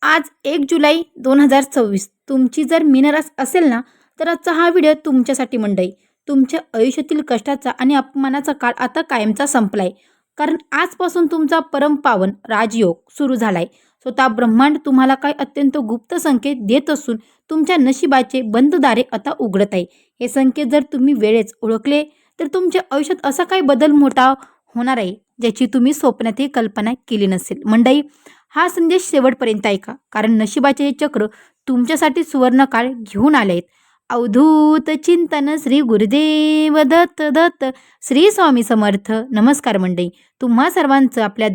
आज 1 जुलै 2024 तुमची जर मीनरास असेल ना, तर आजचा हा व्हिडिओ तुमच्यासाठी मंडळी. तुमच्या आयुष्यातील कष्टाचा आणि अपमानाचा काळ आता कायमचा संपलाय. कारण आजपासून तुमचा परमपावन राजयोग सुरू झालाय. स्वतः ब्रह्मांड तुम्हाला काही अत्यंत गुप्त संकेत देत असून तुमच्या नशिबाचे बंद दारे आता उघडत आहे. हे संकेत जर तुम्ही वेळेच ओळखले तर तुमच्या आयुष्यात असा काही बदल मोठा होणार आहे ज्याची तुम्ही स्वप्नातही कल्पना केली नसेल. मंडळी, हा संदेश शेवटपर्यंत ऐका, कारण नशिबाचे हे चक्र तुमच्यासाठी सुवर्णकाळ घेऊन आले आहेत. अवधूत चिंतन श्री गुरुदेव दत्त दत्त श्री स्वामी समर्थ. नमस्कार मंडळी, तुम्हा सर्वांचं आपल्या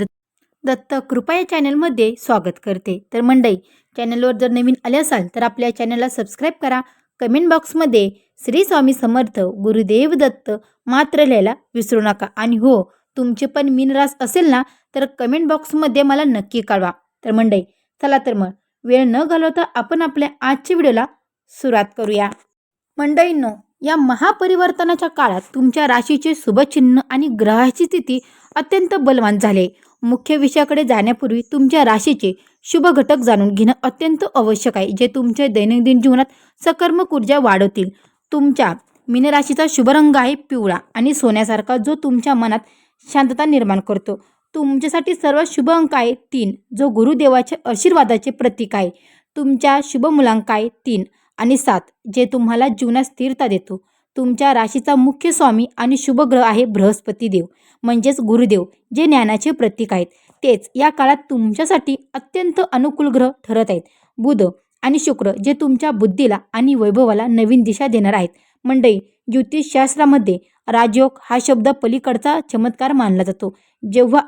दत्त कृपा या चॅनलमध्ये स्वागत करते. तर मंडळी, चॅनलवर जर नवीन आले असाल तर आपल्या चॅनलला सबस्क्राईब करा. कमेंट बॉक्समध्ये श्री स्वामी समर्थ गुरुदेव दत्त मात्र लिहायला विसरू नका. आणि हो, तुमचे पण मीनरास असेल ना, तर कमेंट बॉक्समध्ये मला नक्की कळवा. तर मंडळी, चला तर मग वेळ न घालवता आपण आपल्या आजच्या व्हिडिओला सुरुवात करूया. मंडळींनो, या महापरिवर्तनाच्या काळात तुमच्या राशीचे शुभचिन्ह आणि ग्रहाची स्थिती अत्यंत बलवान झाले. मुख्य विषयाकडे जाण्यापूर्वी तुमच्या राशीचे शुभ घटक जाणून घेणं अत्यंत आवश्यक आहे, जे तुमच्या दैनंदिन जीवनात सकारात्मक ऊर्जा वाढवतील. तुमच्या मीनराशीचा शुभ रंग आहे पिवळा आणि सोन्यासारखा, जो तुमच्या मनात शांतता निर्माण करतो. तुमच्यासाठी सर्वात शुभ अंक आहे 3, जो गुरुदेवाच्या आशीर्वादाचे प्रतीक आहे. तुमच्या शुभ मुलांक आहे 3 आणि 7, जे तुम्हाला जीवनात स्थिरता देतो. तुमच्या राशीचा मुख्य स्वामी आणि शुभ ग्रह आहे बृहस्पती देव, म्हणजेच गुरुदेव, जे ज्ञानाचे प्रतीक आहेत. तेच या काळात तुमच्यासाठी अत्यंत अनुकूल ग्रह ठरत आहेत. बुध आणि शुक्र, जे तुमच्या बुद्धीला आणि वैभवाला नवीन दिशा देणार आहेत. मंडळी, ज्योतिषशास्त्रामध्ये राजयोग हा शब्द पलीकडचा चमत्कार मानला जातो. जेव्हा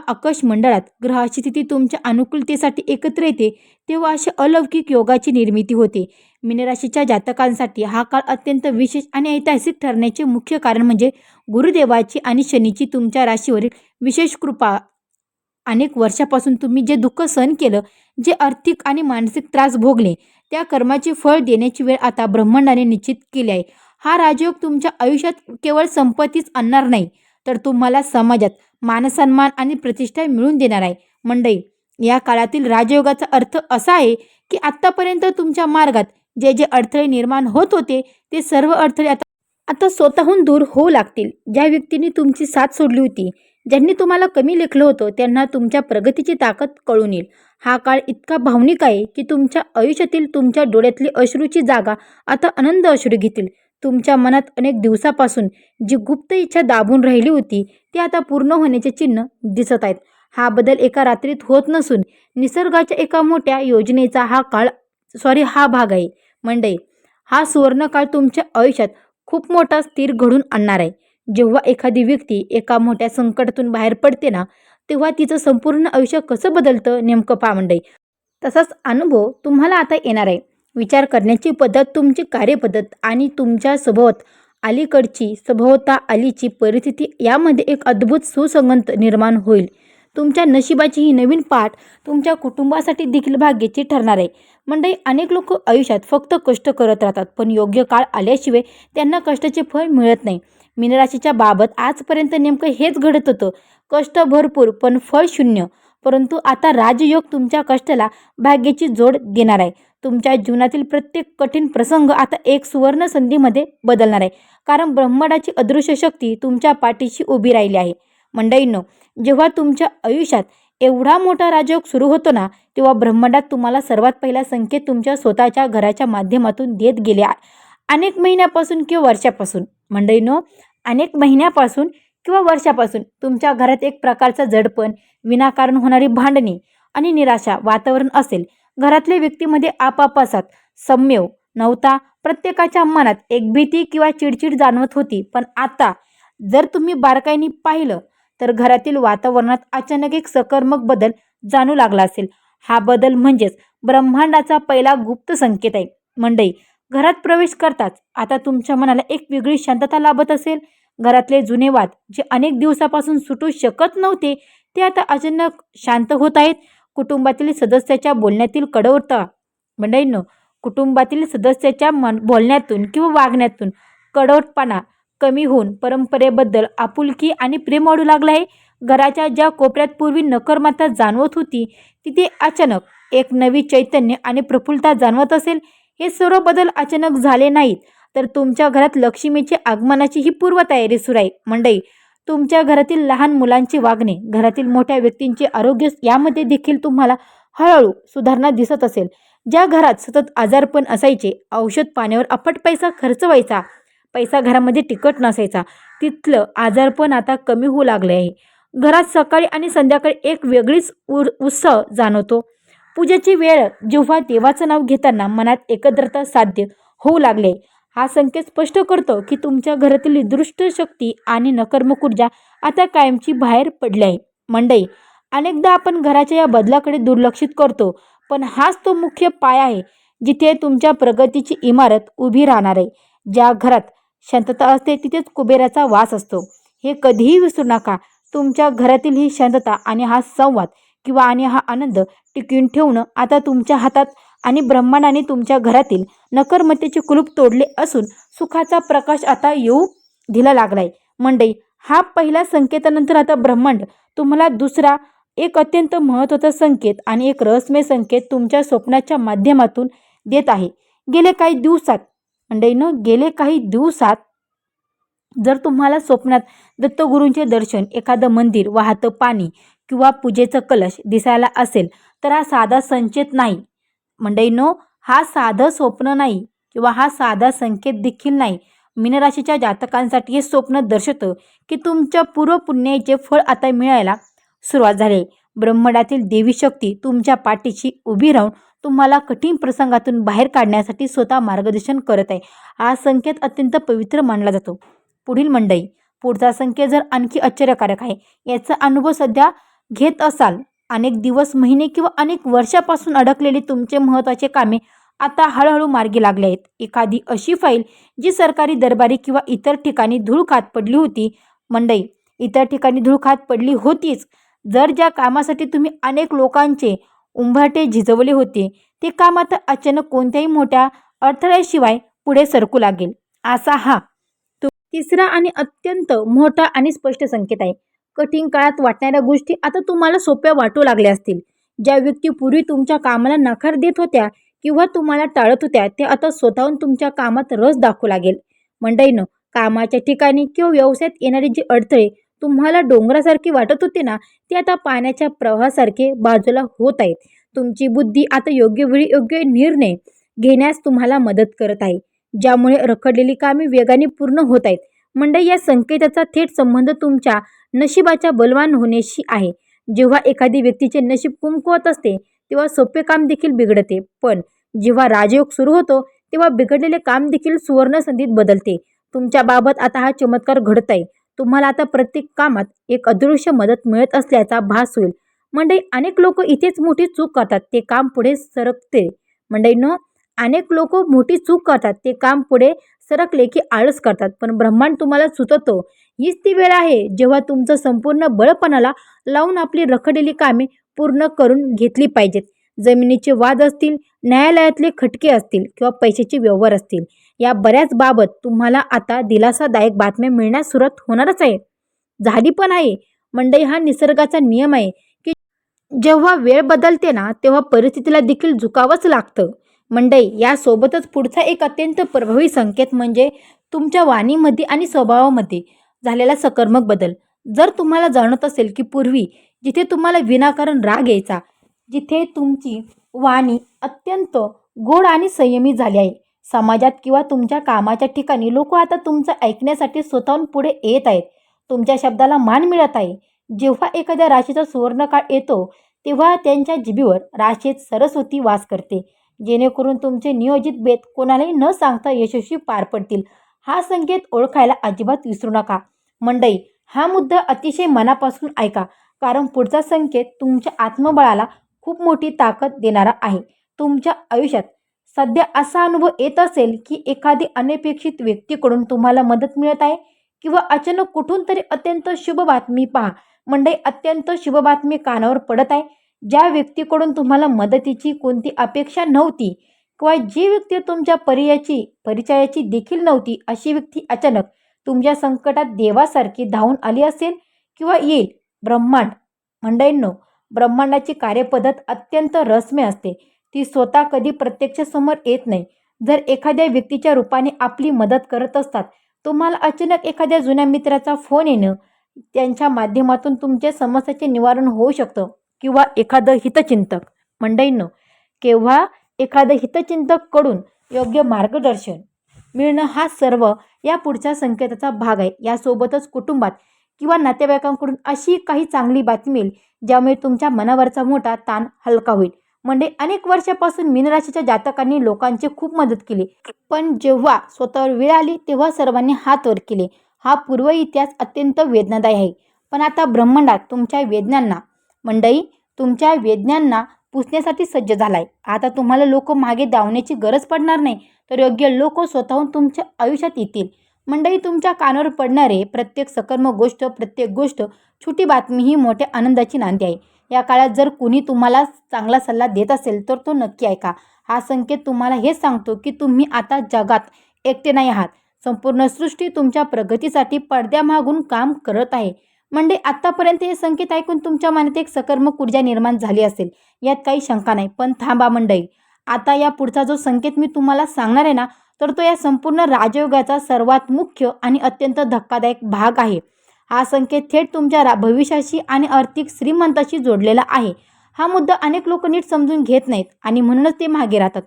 आकाशमंडळात ग्रहाची स्थिती तुमच्या अनुकूलतेसाठी एकत्र येते, तेव्हा अशा अलौकिक योगाची निर्मिती होते. मीनराशीच्या जातकांसाठी हा काळ अत्यंत विशेष आणि ऐतिहासिक ठरण्याचे मुख्य कारण म्हणजे गुरुदेवाची आणि शनीची तुमच्या राशीवरील विशेष कृपा. अनेक वर्षापासून तुम्ही जे दुःख सहन केलं, जे आर्थिक आणि मानसिक त्रास भोगले, त्या कर्माचे फळ देण्याची वेळ आता ब्रह्मांडाने निश्चित केली आहे. हा राजयोग तुमच्या आयुष्यात केवळ संपत्तीच आणणार नाही, तर तुम्हाला समाजात मानसन्मान आणि प्रतिष्ठा मिळवून देणार आहे. मंडळी, या काळातील राजयोगाचा अर्थ असा आहे की आत्तापर्यंत तुमच्या मार्गात जे जे अडथळे निर्माण होत होते, ते सर्व अडथळे आता स्वतःहून दूर होऊ लागतील. ज्या व्यक्तींनी तुमची साथ सोडली होती, ज्यांनी तुम्हाला कमी लेखलं होतं, त्यांना तुमच्या प्रगतीची ताकद कळून येईल. हा काळ इतका भावनिक आहे की तुमच्या आयुष्यातील तुमच्या डोळ्यातली अश्रूची जागा आता आनंद अश्रू घेतील. तुमच्या मनात अनेक दिवसापासून जी गुप्त इच्छा दाबून राहिली होती, ती आता पूर्ण होण्याचे चिन्ह दिसत आहेत. हा बदल एका रात्रीत होत नसून निसर्गाच्या एका मोठ्या योजनेचा हा भाग आहे. मंडळी, हा सुवर्णकाळ तुमच्या आयुष्यात खूप मोठा स्थिर घडून आणणार आहे. जेव्हा एखादी व्यक्ती एका मोठ्या संकटातून बाहेर पडते ना, तेव्हा तिचं संपूर्ण आयुष्य कसं बदलतं नेमकं पहा मंडळी. तसाच अनुभव तुम्हाला आता येणार आहे. विचार करण्याची पद्धत, तुमची कार्यपद्धत आणि तुमच्या सभोवता आलीची परिस्थिती यामध्ये एक अद्भुत सुसंगत निर्माण होईल. तुमच्या नशिबाची ही नवीन पाठ तुमच्या कुटुंबासाठी देखील भाग्याची ठरणार आहे. मंडळी, अनेक लोक आयुष्यात फक्त कष्ट करत राहतात, पण योग्य काळ आल्याशिवाय त्यांना कष्टाचे फळ मिळत नाही. मीनराशीच्या बाबत आजपर्यंत नेमकं हेच घडत होतं. कष्ट भरपूर पण फळ शून्य. परंतु आता राजयोग तुमच्या कष्टाला भाग्याची जोड देणार आहे. तुमच्या जीवनातील प्रत्येक कठीण प्रसंग आता एक सुवर्ण संधीमध्ये बदलणार आहे, कारण ब्रह्मांडाची अदृश्य शक्ती तुमच्या पाठीशी उभी राहिली आहे. मंडळींनो, जेव्हा तुमच्या आयुष्यात एवढा मोठा राजयोग सुरू होतो ना, तेव्हा ब्रह्मांडात तुम्हाला सर्वात पहिला संकेत तुमच्या स्वतःच्या घराच्या माध्यमातून देत गेले. अनेक महिन्यापासून किंवा वर्षापासून मंडळींनो, तुमच्या घरात एक प्रकारचा जडपण, विनाकारण होणारी भांडणे आणि निराशा वातावरण असेल. घरातल्या व्यक्तीमध्ये आपापसात संयम नव्हता. प्रत्येकाच्या मनात एक भीती किंवा चिडचिड जाणवत होती. पण आता जर तुम्ही बारकाईने पाहिलं तर घरातील वातावरणात अचानक एक सकारात्मक बदल जाणू लागला असेल. हा बदल म्हणजेच ब्रह्मांडाचा पहिला गुप्त संकेत आहे. मंडळी, घरात प्रवेश करताच आता तुमच्या मनाला एक वेगळी शांतता लाभत असेल. घरातले जुने वाद, जे अनेक दिवसापासून सुटू शकत नव्हते, ते आता अचानक शांत होत आहेत. कुटुंबातील सदस्याच्या बोलण्यातील बोलण्यातून किंवा वागण्यातून कडवटपणा कमी होऊन परंपरेबद्दल आपुलकी आणि प्रेम वाढू लागलं आहे. घराच्या ज्या कोपऱ्यात पूर्वी नकर्मता जाणवत होती तिथे अचानक एक नवी चैतन्य आणि प्रफुल्लता जाणवत असेल. हे सर्व बदल अचानक झाले नाहीत, तर तुमच्या घरात लक्ष्मीचे आगमनाची ही पूर्वतयारी सुरू आहे. मंडळी, तुमच्या घरातील लहान मुलांचे वागणे, घरातील मोठ्या व्यक्तींचे आरोग्य यामध्ये देखील तुम्हाला हळूहळू सुधारणा दिसत असेल. ज्या घरात सतत आजारपण असायचे, औषध पाण्यावर अफाट पैसा खर्च व्हायचा, पैसा घरामध्ये टिकत नसायचा, तिथलं आजारपण आता कमी होऊ लागले आहे. घरात सकाळी आणि संध्याकाळी एक वेगळीच उत्साह जाणवतो. पूजेची वेळ जेव्हा देवाचं नाव घेताना मनात एकत्रता साध्य होऊ लागले, हा संकेत स्पष्ट करतो की तुमच्या घरातील दुष्ट शक्ती आणि नकारात्मक ऊर्जा आता कायमची बाहेर पडली आहे. मंडळी, अनेकदा आपण घराच्या या बदलाकडे दुर्लक्षित करतो, पण हाच तो मुख्य पाया आहे जिथे तुमच्या प्रगतीची इमारत उभी राहणार आहे. ज्या घरात शांतता असते तिथेच कुबेराचा वास असतो, हे कधीही विसरू नका. तुमच्या घरातील ही शांतता आणि हा संवाद आणि हा आनंद टिकवून ठेवणं आता तुमच्या हातात आणि ब्रह्मांडाने तुमच्या घरातील नकर्मतेचे कुलूप तोडले असून सुखाचा प्रकाश आता येऊ दिला लागलाय. मंडळी, हा पहिला संकेतानंतर आता ब्रह्मांड तुम्हाला दुसरा एक अत्यंत महत्त्वाचा संकेत आणि एक रहस्यमय संकेत तुमच्या स्वप्नाच्या माध्यमातून देत आहे. गेले काही दिवसात जर तुम्हाला स्वप्नात दत्तगुरूंचे दर्शन, एखादं मंदिर, वाहतं पाणी किंवा पूजेचं कलश दिसायला असेल, तर हा साधा संकेत नाही. मंडळींनो, हा साधं स्वप्न नाही हा साधा संकेत देखील नाही. मीनराशीच्या जातकांसाठी हे स्वप्न दर्शवतं की तुमच्या पूर्व पुण्याचे फळ आता मिळायला सुरुवात झाली. ब्रह्मांडातील देवी शक्ती तुमच्या पाठीशी उभी राहून तुम्हाला कठीण प्रसंगातून बाहेर काढण्यासाठी स्वतः मार्गदर्शन करत आहे. हा संकेत अत्यंत पवित्र मानला जातो. पुढचा संकेत जर आणखी आश्चर्यकारक आहे. याचा अनुभव सध्या घेत असाल, अनेक दिवस, महिने किंवा अनेक वर्षापासून अडकलेली तुमचे महत्त्वाचे कामे आता हळूहळू मार्गी लागले आहेत. एखादी अशी फाईल जी सरकारी दरबारी किंवा इतर ठिकाणी धूळ खात पडली होती. मंडळी, इतर ठिकाणी धूळ खात पडली होतीच. ज्या कामासाठी तुम्ही अनेक लोकांचे उंबरठे झिजवले होते, ते काम आता अचानक कोणत्याही मोठ्या अडथळ्याशिवाय पुढे सरकू लागेल. असा हा तिसरा आणि अत्यंत मोठा आणि स्पष्ट संकेत आहे. कठीण काळात वाटणाऱ्या गोष्टी आता तुम्हाला सोप्या वाटू लागल्या असतील. ज्या व्यक्ती पूर्वी तुमच्या कामाला नकार देत होत्या किंवा तुम्हाला टाळत होत्या, ते आता स्वतःहून तुमच्या कामात रस दाखवू लागेल. मंडळींनो, कामाच्या ठिकाणी किंवा व्यवसायात येणारे जे अडथळे तुम्हाला डोंगरासारखे वाटत होते ना, ते आता पाण्याच्या प्रवाहासारखे बाजूला होत आहेत. तुमची बुद्धी आता योग्य वेळी योग्य निर्णय घेण्यास तुम्हाला मदत करत आहे, ज्यामुळे रखडलेली कामे वेगाने पूर्ण होत आहेत. मंडळी, या संकेताचा थेट संबंध तुमच्या नशिबाच्या बलवान होण्याशी आहे. जेव्हा एखादी व्यक्तीचे नशीब कमकुवत असते तेव्हा सोपे काम देखील बिघडते, पण जेव्हा राजयोग सुरू होतो तेव्हा बिघडलेले काम देखील सुवर्ण संधीत बदलते. तुमच्या बाबत आता हा चमत्कार घडत आहे. तुम्हाला आता प्रत्येक कामात एक अदृश्य मदत मिळत असल्याचा भास होईल. मंडळी, अनेक लोक इथेच मोठी चूक करतात, ते काम पुढे सरकते. मंडळींनो, अनेक लोक मोठी चूक करतात, ते काम पुढे सरकले की आळस करतात, पण ब्रह्मांड तुम्हाला सुचवतो, हीच ती वेळ आहे जेव्हा तुमचं संपूर्ण बळपणाला लावून आपली रखडलेली कामे पूर्ण करून घेतली पाहिजेत. जमिनीचे वाद असतील, न्यायालयातले खटके असतील किंवा पैशाचे व्यवहार असतील, या बऱ्याच बाबत तुम्हाला आता दिलासादायक बातम्या मिळण्यास सुरुवात होणारच आहे, झाली पण आहे. मंडळी, हा निसर्गाचा नियम आहे की जेव्हा वेळ बदलते ना, तेव्हा परिस्थितीला देखील झुकावंच लागतं. मंडळी, यासोबतच पुढचा एक अत्यंत प्रभावी संकेत म्हणजे तुमच्या वाणीमध्ये आणि स्वभावामध्ये झालेला सकारात्मक बदल. जर तुम्हाला जाणवत असेल की पूर्वी जिथे तुम्हाला विनाकारण राग यायचा, जिथे तुमची वाणी अत्यंत गोड आणि संयमी झाली आहे, समाजात किंवा तुमच्या कामाच्या ठिकाणी लोक आता तुमचं ऐकण्यासाठी स्वतःहून पुढे येत आहेत. तुमच्या शब्दाला मान मिळत आहे. जेव्हा एखाद्या राशीचा सुवर्णकाळ येतो तेव्हा त्यांच्या जिभेवर राशीत सरस्वती वास करते, जेणेकरून तुमचे नियोजित बेत कोणालाही न सांगता यशस्वी पार पडतील. हा संकेत ओळखायला अजिबात विसरू नका. मंडळी, हा मुद्दा अतिशय मनापासून ऐका, कारण पुढचा संकेत तुमच्या आत्मबळाला खूप मोठी ताकद देणारा आहे. तुमच्या आयुष्यात सध्या असा अनुभव येत असेल की एखादी अनपेक्षित व्यक्तीकडून तुम्हाला मदत मिळत आहे किंवा अचानक कुठून तरी अत्यंत शुभ बातमी पहा. मंडळी, अत्यंत शुभ बातमी कानावर पडत आहे. ज्या व्यक्तीकडून तुम्हाला मदतीची कोणती अपेक्षा नव्हती किंवा जी व्यक्ती तुमच्या परिचयाची देखील नव्हती, अशी व्यक्ती अचानक तुमच्या संकटात देवासारखी धावून आली असेल किंवा येईल. ब्रह्मांड मंडळींनो, ब्रह्मांडाची कार्यपद्धत अत्यंत रहस्यमय असते. ती स्वतः कधी प्रत्यक्षासमोर येत नाही. जर एखाद्या व्यक्तीच्या रूपाने आपली मदत करत असतात, तुम्हाला अचानक एखाद्या जुन्या मित्राचा फोन येणं, त्यांच्या माध्यमातून तुमच्या समस्येचे निवारण होऊ शकतं. किंवा एखादं हितचिंतक मंडळींनो, केव्हा एखादं हितचिंतक कडून योग्य मार्गदर्शन मिळणं, हा सर्व या पुढच्या संकेताचा भाग आहे. यासोबतच कुटुंबात किंवा नातेवाईकांकडून अशी काही चांगली बातमी मिळेल ज्यामुळे तुमच्या मनावरचा मोठा ताण हलका होईल. म्हणजे अनेक वर्षापासून मीन राशीच्या जातकांनी लोकांची खूप मदत केली, पण जेव्हा स्वतःवर वेळ आली तेव्हा सर्वांनी हात वर केले. हा पूर्व इतिहास अत्यंत वेदनादायी आहे. पण आता ब्रह्मांडात तुमच्या वेदनांना पुसण्यासाठी सज्ज झालाय. आता तुम्हाला लोक मागे धावण्याची गरज पडणार नाही, तर योग्य लोक स्वतःहून तुमच्या आयुष्यात येतील. तुमच्या कानावर पडणारे प्रत्येक सकर्म गोष्ट, प्रत्येक गोष्ट, छोटी बातमी ही मोठ्या आनंदाची नांदी आहे. या काळात जर कुणी तुम्हाला चांगला सल्ला देत असेल तर तो नक्की ऐका. हा संकेत तुम्हाला हेच सांगतो की तुम्ही आता जगात एकटे नाही आहात. संपूर्ण सृष्टी तुमच्या प्रगतीसाठी पडद्यामागून काम करत आहे. आत्तापर्यंत हे संकेत ऐकून तुमच्या मनात एक सकर्मक ऊर्जा निर्माण झाली असेल, यात काही शंका नाही. पण थांबा मंडळी, आता या पुढचा जो संकेत मी तुम्हाला सांगणार आहे ना, तर तो या संपूर्ण राजयोगाचा सर्वात मुख्य आणि अत्यंत धक्कादायक भाग आहे. हा संकेत थेट तुमच्या भविष्याशी आणि आर्थिक श्रीमंताशी जोडलेला आहे. हा मुद्दा अनेक लोक नीट समजून घेत नाहीत आणि म्हणूनच ते मागे राहतात.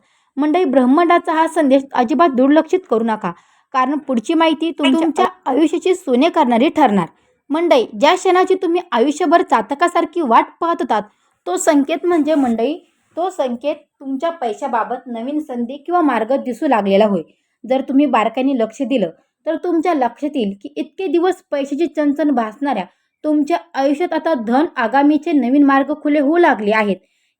ब्रह्मांडाचा हा संदेश अजिबात दुर्लक्षित करू नका, कारण पुढची माहिती तुमच्या आयुष्याची सोने करणारी ठरणार. ज्या क्षणाची तुम्ही आयुष्यभर चातकासारखी वाट पाहत होतात, तो संकेत तुमच्या पैशाबाबत नवीन संधी किंवा मार्ग दिसू लागलेला होय. जर तुम्ही बारकाईने लक्ष दिलं तर तुमच्या लक्षात येईल की इतके दिवस पैशाची चणचण भासणाऱ्या तुमच्या आयुष्यात आता धन आगामीचे नवीन मार्ग खुले होऊ लागले आहेत.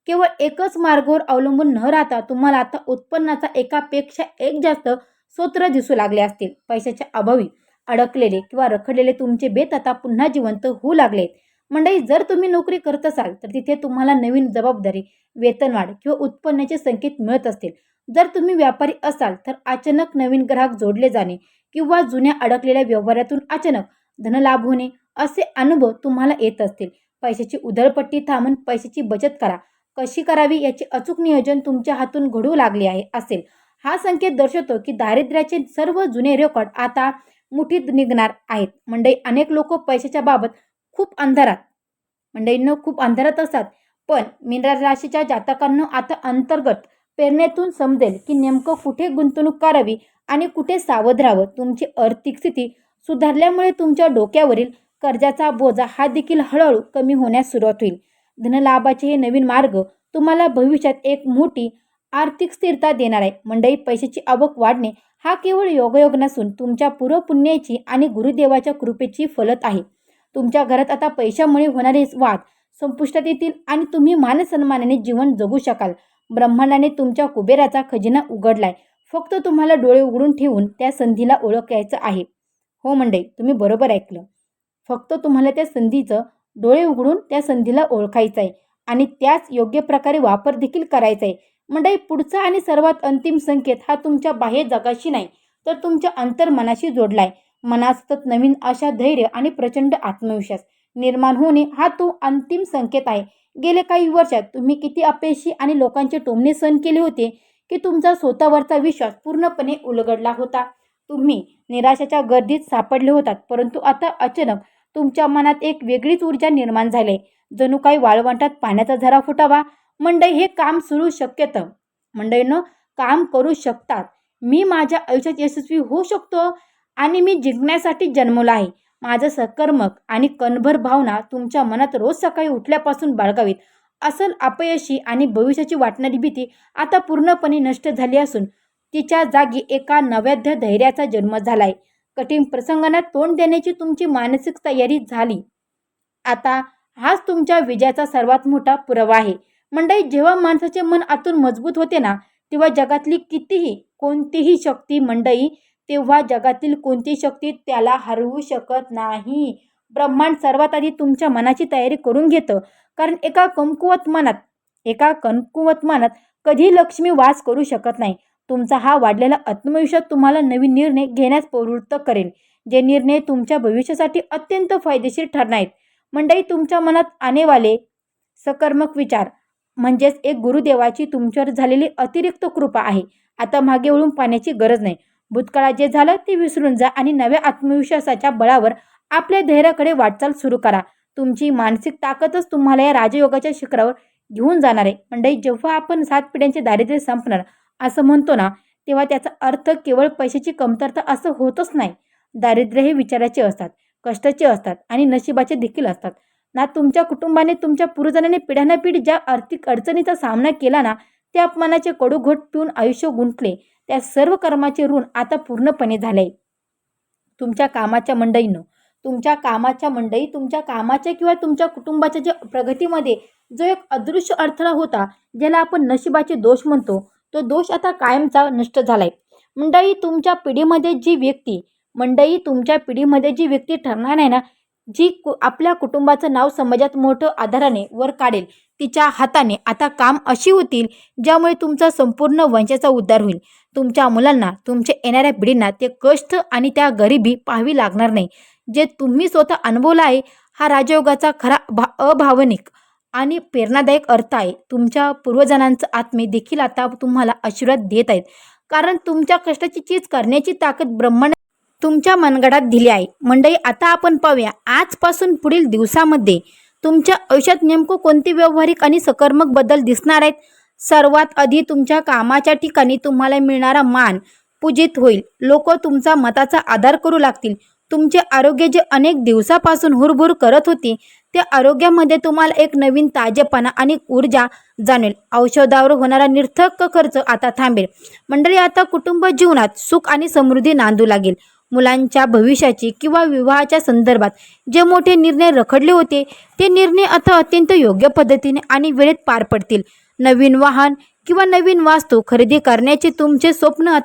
केवळ एकच मार्गावर अवलंबून न राहता तुम्हाला आता उत्पन्नाचा एकापेक्षा एक जास्त स्रोत दिसू लागले असतील. पैशाच्या अभावी अडकलेले किंवा रखडलेले तुमचे बेत आता पुन्हा जिवंत होऊ लागलेत. जर तुम्ही नोकरी करत असाल तर तिथे तुम्हाला नवीन जबाबदारी, वेतनवाढ किंवा उत्पन्नाचे संकेत मिळत असतील. जर तुम्ही व्यापारी असाल तर अचानक नवीन ग्राहक जोडले जाणे किंवा जुन्या अडकलेल्या व्यवहारातून अचानक धनलाभ होणे, असे अनुभव तुम्हाला येत असतील. पैशाची उधळपट्टी थांबून पैशाची बचत कशी करावी याचे अचूक नियोजन तुमच्या हातून घडू लागले असेल. हा संकेत दर्शवतो की दारिद्र्याचे सर्व जुने रेकॉर्ड आता मुठीत निघणार आहेत. अनेक लोक पैशाच्या बाबत खूप अंधारात असतात, पण मीन राशीच्या जातकांना आता अंतर्गत प्रेरणेतून समजेल की नेमकं कुठे गुंतवणूक करावी आणि कुठे सावध राहावं. तुमची आर्थिक स्थिती सुधारल्यामुळे तुमच्या डोक्यावरील कर्जाचा बोजा हा देखील हळूहळू कमी होण्यास सुरुवात होईल. धनलाभाचे हे नवीन मार्ग तुम्हाला भविष्यात एक मोठी आर्थिक स्थिरता देणार आहे. पैशाची आवक वाढणे हा केवळ योगायोग नसून तुमच्या पूर्वपुण्याची आणि गुरुदेवाच्या कृपेची फलत आहे. तुमच्या घरात आता पैशामुळे होणारे वाद संपुष्टात येतील आणि तुम्ही मानसन्मानाने जीवन जगू शकाल. ब्रह्मांडाने तुमच्या कुबेराचा खजिना उघडलाय. फक्त तुम्हाला डोळे उघडून ठेवून त्या संधीला ओळखायचं आहे. हो तुम्ही बरोबर ऐकलं. फक्त तुम्हाला डोळे उघडून त्या संधीला ओळखायचं आहे आणि त्याच योग्य प्रकारे वापर देखील करायचा आहे. पुढचा आणि सर्वात अंतिम संकेत हा तुमच्या बाह्य जगाशी नाही, तर तुमच्या अंतर्मनाशी जोडलाय. मनात सतत नवीन आशा, धैर्य आणि प्रचंड आत्मविश्वास निर्माण होणे हा तो अंतिम संकेत आहे. गेल्या काही वर्षात तुम्ही किती अपयशी आणि लोकांचे टोमणे सहन केले होते की तुमचा स्वतःवरचा विश्वास पूर्णपणे उलगडला होता. तुम्ही निराशाच्या गर्दीत सापडले होतात, परंतु आता अचानक तुमच्या मनात एक वेगळीच ऊर्जा निर्माण झाली. जणू काही वाळवंटात पाण्याचा झरा फुटावा. हे काम सुरू शक्यतं. काम करू शकतात. मी माझ्या आयुष्यात यशस्वी होऊ शकतो आणि मी जिंकण्यासाठी जन्मलो आहे. माझं सकर्मक आणि कणभर भावना तुमच्या मनात रोज सकाळी उठल्यापासून बाळगावीत. असल अपयशी आणि भविष्याची वाटणारी भीती आता पूर्णपणे नष्ट झाली असून तिच्या जागी एका नव्या धैर्याचा जन्म झालाय. कठीण प्रसंगांना तोंड देण्याची तुमची मानसिक तयारी झाली. आता हाच तुमच्या विजयाचा सर्वात मोठा पुरावा आहे. जेव्हा माणसाचे मन आतून मजबूत होते ना, तेव्हा जगातली कोणतीही शक्ती त्याला हरवू शकत नाही. ब्रह्मांड सर्वात आधी तुमच्या मनाची तयारी करून घेतं, कारण एका कमकुवत मनात कधी लक्ष्मी वास करू शकत नाही. तुमचा हा वाढलेला आत्मविश्वास तुम्हाला नवीन निर्णय घेण्यास प्रवृत्त करेल, जे निर्णय तुमच्या भविष्यासाठी अत्यंत फायदेशीर ठरणार आहेत. मंडळी, तुमच्या मनात आणेवाले सकर्मक विचार म्हणजेच एक गुरुदेवाची तुमच्यावर झालेली अतिरिक्त कृपा आहे. आता मागे वळून पाहण्याची गरज नाही. भूतकाळात जे झालं ते विसरून जा आणि नव्या आत्मविश्वासाच्या बळावर आपल्या धैर्याकडे वाटचाल सुरू करा. तुमची मानसिक ताकदच तुम्हाला या राजयोगाच्या शिखरावर घेऊन जाणार आहे. मंडळी, जेव्हा आपण 7 पिढ्यांचे दारिद्र्य संपणार असं म्हणतो ना, तेव्हा त्याचा अर्थ केवळ पैशाची कमतरता असं होतच नाही. दारिद्र्य हे विचाराचे असतात, कष्टाचे असतात आणि नशिबाचे देखील असतात ना. तुमच्या कुटुंबाने, तुमच्या पूर्वजांनी पिढ्यानपिढी ज्या आर्थिक अडचणीचा सामना केला ना, त्या अपमानाचे कडू घोट पिऊन आयुष्य गुंतले, त्या सर्व कर्माचे ऋण आता पूर्णपणे झाले. तुमच्या कामाच्या मंडळींनो, तुमच्या कामाच्या किंवा तुमच्या कुटुंबाच्या जे प्रगतीमध्ये जो एक अदृश्य अडथळा होता, ज्याला आपण नशिबाचे दोष म्हणतो, तो दोष आता कायमचा नष्ट झालाय. तुमच्या पिढीमध्ये जी व्यक्ती ठरणार नाही ना, जी आपल्या कुटुंबाचं नाव समाजात मोठं आधाराने वर काढेल, तिच्या हाताने आता काम अशी होतील ज्यामुळे तुमचा संपूर्ण वंशाचा उद्धार होईल. तुमच्या मुलांना, तुमच्या येणाऱ्या पिढींना ते कष्ट आणि त्या गरिबी पाहावी लागणार नाही, जे तुम्ही स्वतः अनुभवला आहे. हा राजयोगाचा खरा अभावनिक आणि प्रेरणादायक अर्थ आहे. तुमच्या पूर्वजांचा आत्मे देखील आता तुम्हाला आशीर्वाद देत आहेत, कारण तुमच्या कष्टाची चीज करण्याची ताकद ब्रह्मांड तुमच्या मनगटात दिली आहे. मंडळी, आता आपण पाहूया आजपासून पुढील दिवसामध्ये तुमच्या आयुष्यात नेमकं कोणते व्यावहारिक आणि सकर्मक बदल दिसणार आहेत. सर्वात आधी तुमच्या कामाच्या ठिकाणी तुम्हाला मिळणारा मान पूजित होईल. लोक तुमचा मताचा आदर करू लागतील. तुमचे आरोग्य जे अनेक दिवसापासून हुरभुर करत होते, त्या आरोग्यामध्ये तुम्हाला एक नवीन ताजेपणा आणि ऊर्जा जाणवेल. औषधावर होणारा निरर्थक खर्च आता थांबेल. मंडळी, आता कुटुंब जीवनात सुख आणि समृद्धी नांदू लागेल. मुलांच्या भविष्याची किंवा विवाहाच्या संदर्भात जे मोठे निर्णय रखडले होते, ते निर्णय आता अत्यंत योग्य पद्धतीने आणि वेळेत पार पडतील. नवीन वाहन किंवा नवीन वास्तू खरेदी करण्याचे तुमचे स्वप्न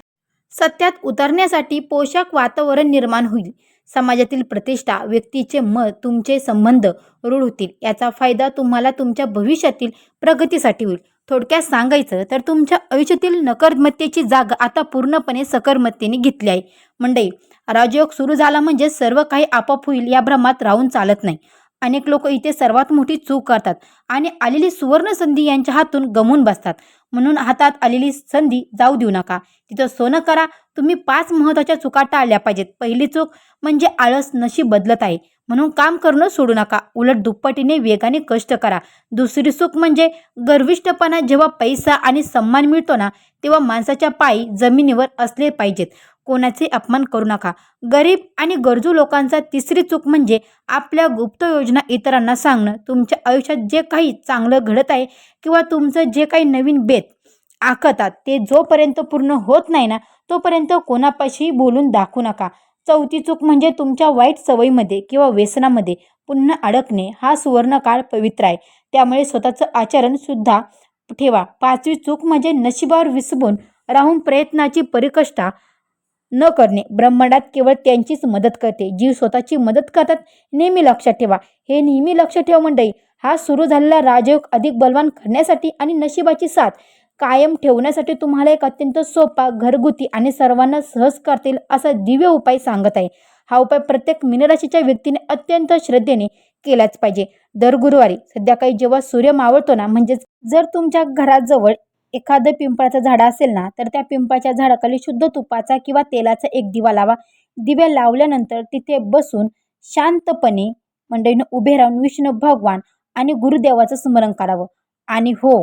सत्यात उतरण्यासाठी पोषक वातावरण निर्माण होईल. समाजातील प्रतिष्ठा, व्यक्तीचे मत, तुमचे संबंध रूढ होतील. याचा फायदा तुम्हाला तुमच्या भविष्यातील प्रगतीसाठी होईल. थोडक्यात सांगायचं तर तुमच्या आयुष्यातील नकारात्मकतेची जागा आता पूर्णपणे सकर्मतेने घेतली आहे. मंडळी, राजयोग सुरू झाला म्हणजे सर्व काही आपोआप होईल या भ्रमात राहून चालत नाही. अनेक लोक इथे सर्वात मोठी चूक करतात आणि आलेली सुवर्ण संधी यांच्या हातून गमवून बसतात. म्हणून हातात आलेली संधी जाऊ देऊ नका. तिथं सोनं करा. तुम्ही 5 महत्त्वाच्या चुका टाळल्या पाहिजेत. पहिली चूक म्हणजे आळस. नशीब बदलत आहे म्हणून काम करणं सोडू नका. उलट दुप्पटीने वेगाने कष्ट करा. दुसरी चूक म्हणजे गर्विष्ठपणा. जेव्हा पैसा आणि सन्मान मिळतो ना, तेव्हा माणसाच्या पायी जमिनीवर असले पाहिजेत. कोणाचे अपमान करू नका. गरीब आणि गरजू लोकांचा. तिसरी चूक म्हणजे आपल्या गुप्त योजना इतरांना सांगणं. तुमच्या आयुष्यात जे काही चांगलं घडत आहे किंवा तुमचं जे काही नवीन बेत आखतात, ते जोपर्यंत पूर्ण होत नाही ना, तोपर्यंत कोणापाशी बोलून दाखवू नका. चौथी चूक म्हणजे तुमच्या वाईट सवयीमध्ये किंवा व्यसनामध्ये पुन्हा अडकणे. हा सुवर्णकाळ पवित्र आहे, त्यामुळे स्वतःचं आचरण सुद्धा ठेवा. 5वी चूक म्हणजे नशिबावर विसंबून राहून प्रयत्नाची परिकष्टा न करणे. ब्रह्मांडात केवळ त्यांचीच मदत करते जी स्वतःची मदत करतात. नेहमी लक्षात ठेवा. हे नेहमी लक्षात ठेवा मंडळी. हा सुरू झालेला राजयोग अधिक बलवान करण्यासाठी आणि नशिबाची साथ कायम ठेवण्यासाठी तुम्हाला एक अत्यंत सोपा, घरगुती आणि सर्वांना सहज करता येईल असा दिव्य उपाय सांगत आहे. हा उपाय प्रत्येक मीनराशीच्या व्यक्तीने अत्यंत श्रद्धेने केलाच पाहिजे. दर गुरुवारी संध्याकाळी जेव्हा सूर्य मावळतो ना, म्हणजेच जर तुमच्या घराजवळ एखादं पिंपळाचं झाड असेल ना, तर त्या पिंपळाच्या झाडाखाली शुद्ध तुपाचा किंवा तेलाचा एक दिवा लावा. दिव्या लावल्यानंतर तिथे बसून शांतपणे मंडळीनं उभे राहून विष्णू भगवान आणि गुरुदेवाचं स्मरण करावं. आणि हो,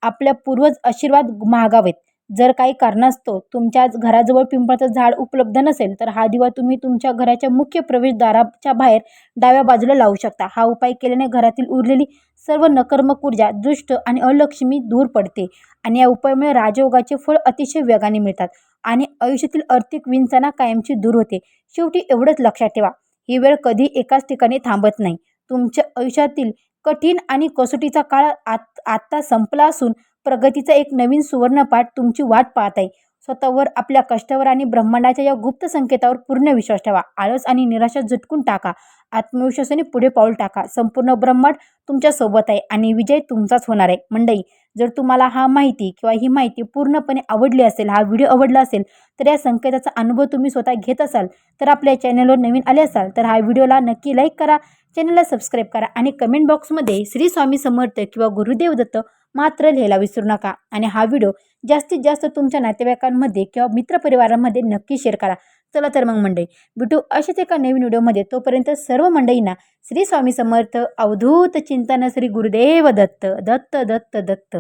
आपल्या पूर्वज आशीर्वाद मागावेत. जर काही कारणास्तव तुमच्या घराजवळ पिंपळाचं झाड उपलब्ध नसेल, तर हा दिवा तुम्ही तुमच्या घराच्या मुख्य प्रवेशद्वाराच्या बाहेर डाव्या बाजूला लावू शकता. हा उपाय केल्याने घरातील उरलेली सर्व नकारात्मक ऊर्जा, दृष्ट आणि अलक्ष्मी दूर पडते आणि या उपायामुळे राजयोगाचे फळ अतिशय वेगाने मिळतात आणि आयुष्यातील आर्थिक विंचना कायमची दूर होते. शेवटी एवढंच लक्षात ठेवा, ही वेळ कधी एकाच ठिकाणी थांबत नाही. तुमच्या आयुष्यातील कठीण आणि कसोटीचा काळ आत्ता संपला असून प्रगतीचा एक नवीन सुवर्णपाठ तुमची वाट पाहत आहे. स्वतःवर, आपल्या कष्टावर आणि ब्रह्मांडाच्या या गुप्त संकेतावर पूर्ण विश्वास ठेवा. आळस आणि निराशा झटकून टाका आत्मविश्वासाने पुढे पाऊल टाका. संपूर्ण ब्रह्मांड तुमच्यासोबत आहे आणि विजय तुमचाच होणार आहे. मंडळी, जर तुम्हाला हा माहिती किंवा ही माहिती पूर्णपणे आवडली असेल, हा व्हिडिओ आवडला असेल, तर या संकेताचा अनुभव तुम्ही स्वतः घेत असाल, तर आपल्या चॅनलवर नवीन आले असाल तर हा व्हिडिओला नक्की लाईक करा, चॅनलला सबस्क्राईब करा आणि कमेंट बॉक्समध्ये श्री स्वामी समर्थ किंवा गुरुदेव दत्त मात्र लिहायला विसरू नका. आणि हा व्हिडिओ जास्तीत जास्त तुमच्या नातेवाईकांमध्ये किंवा मित्रपरिवारामध्ये नक्की शेअर करा. चला तर मग मंडळी, भेटू अशाच एका नवीन व्हिडिओमध्ये. तोपर्यंत सर्व मंडळींना श्री स्वामी समर्थ. अवधूत चिंतन. श्री गुरुदेव दत्त. दत्त दत्त दत्त.